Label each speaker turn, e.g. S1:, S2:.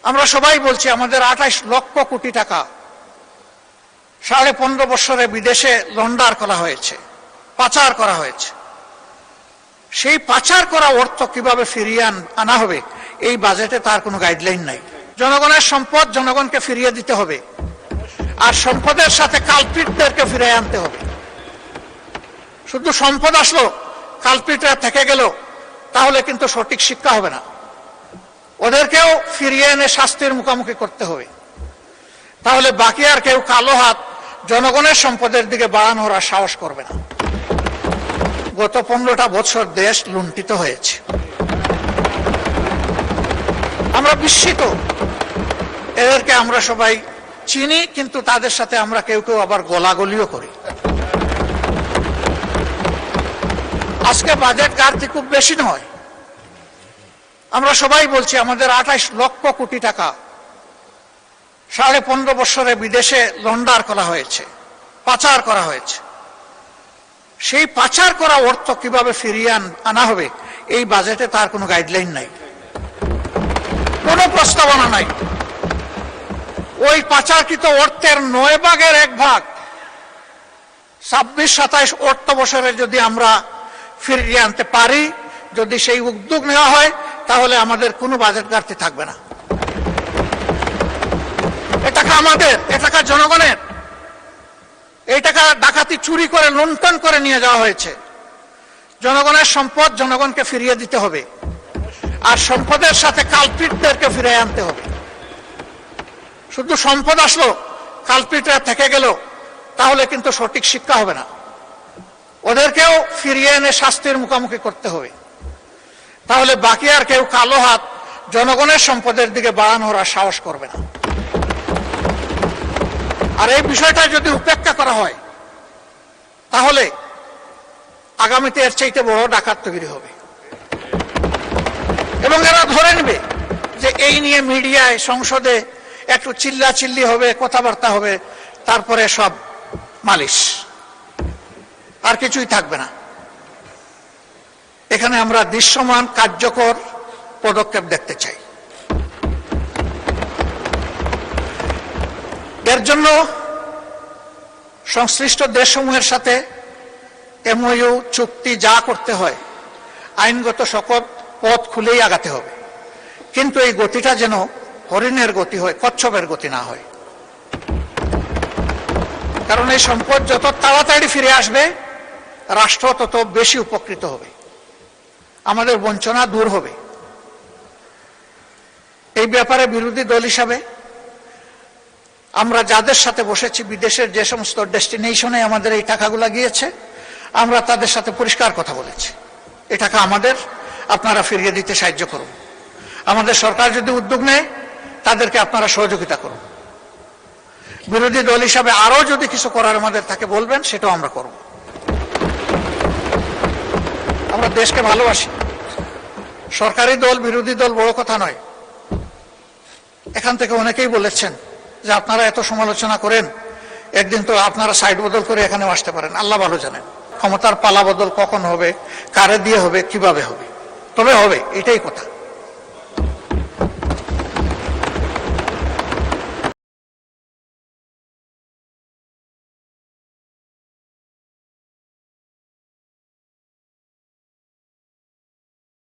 S1: আমরা সবাই বলছি আমাদের 28 লক্ষ কোটি টাকা 15.5 বছরে বিদেশে লন্ডার করা হয়েছে, পাচার করা হয়েছে। সেই পাচার করা অর্থ কিভাবে ফিরিয়ে আনা হবে এই বাজেটে তার কোনো গাইডলাইন নাই। জনগণের সম্পদ জনগণকে ফিরিয়ে দিতে হবে, আর সম্পদের সাথে কালপিটদেরকে ফিরিয়ে আনতে হবে। শুধু সম্পদ আসলো, কালপিটরা থেকে গেল, তাহলে কিন্তু সঠিক শিক্ষা হবে না। ওদেরকেও ফিরিয়ে এনে শাস্তির মুখোমুখি করতে হবে। তাহলে বাকি আর কেউ কালো হাত জনগণের সম্পদের দিকে বাড়ানোর আর সাহস করবে না। গত 15টা বছর দেশ লুণ্ঠিত হয়েছে। আমরা বিস্মিত, এদেরকে আমরা সবাই চিনি, কিন্তু তাদের সাথে আমরা কেউ কেউ আবার গোলাগুলিও করি। আজকে বাজেট ঘাটতি খুব বেশি নয়। আমরা সবাই বলছি আমাদের 28 লক্ষ কোটি টাকা 15.5 বছরে বিদেশে লন্ডার করা হয়েছে, পাচার করা হয়েছে। সেই পাচার করা অর্থ কিভাবে ফিরিয়ে আনা হবে এই বাজেটে তার কোনো গাইডলাইন নাই, কোনো প্রস্তাবনা নাই। ওই পাচারকৃত অর্থের 9 ভাগের 1 ভাগ 26-27 অর্থ বছরে যদি আমরা ফিরিয়ে আনতে পারি, যদি সেই উদ্যোগ নেওয়া হয়, তাহলে আমাদের কোনো বাজেট ঘাটতি থাকবে না। এ টাকা আমাদের, এ টাকা জনগণের। এই টাকা ডাকাতি চুরি করে লুণ্ঠন করে নিয়ে যাওয়া হয়েছে। জনগণের সম্পদ জনগণকে ফিরিয়ে দিতে হবে, আর সম্পদের সাথে কালপিটদেরকে ফিরিয়ে আনতে হবে। শুধু সম্পদ আসলো, কালপিটরা থেকে গেল, তাহলে কিন্তু সঠিক শিক্ষা হবে না। ওদেরকেও ফিরিয়ে এনে শাস্তির মুখোমুখি করতে হবে। তাহলে বাকি আর কেউ কালো হাত জনগণের সম্পদের দিকে বাড়ানোর আর সাহস করবে না। আর এই বিষয়টা যদি উপেক্ষা করা হয়, তাহলে আগামীতে এর চাইতে বড় ডাকাত তৈরি হবে, এবং এরা ধরে নেবে যে এই নিয়ে মিডিয়ায়, সংসদে একটু চিল্লাচিল্লি হবে, কথাবার্তা হবে, তারপরে সব মালিশ, আর কিছুই থাকবে না। এখানে আমরা দৃশ্যমান কার্যকর পদক্ষেপ দেখতে চাই। এর জন্য সংশ্লিষ্ট দেশসমূহের সাথে এমওইউ, চুক্তি যা করতে হয়, আইনগত সকল পথ খুলেই আগাতে হবে। কিন্তু এই গতিটা যেন হরিণের গতি হয়, কচ্ছপের গতি না হয়। কারণ এই সম্পদ যত তাড়াতাড়ি ফিরে আসবে, রাষ্ট্র তত বেশি উপকৃত হবে, আমাদের বঞ্চনা দূর হবে। এই ব্যাপারে বিরোধী দল হিসাবে আমরা যাদের সাথে বসেছি, বিদেশের যে সমস্ত ডেস্টিনেশনে আমাদের এই টাকাগুলো গিয়েছে, আমরা তাদের সাথে পরিষ্কার কথা বলেছি, এই টাকা আমাদের, আপনারা ফিরিয়ে দিতে সাহায্য করুন। আমাদের সরকার যদি উদ্যোগ নেয়, তাদেরকে আপনারা সহযোগিতা করুন। বিরোধী দল হিসাবে আরো যদি কিছু করার আমাদের থাকে বলবেন, সেটাও আমরা করব। আমরা দেশকে ভালোবাসি। সরকারি দল, বিরোধী দল বড় কথা নয়। এখান থেকে অনেকেই বলেছেন যে আপনারা এত সমালোচনা করেন, একদিন তো আপনারা সাইড বদল করে এখানেও আসতে পারেন। আল্লাহ ভালো জানেন ক্ষমতার পালা বদল কখন হবে, কারে দিয়ে হবে, কিভাবে হবে, তবে হবে, এটাই কথা।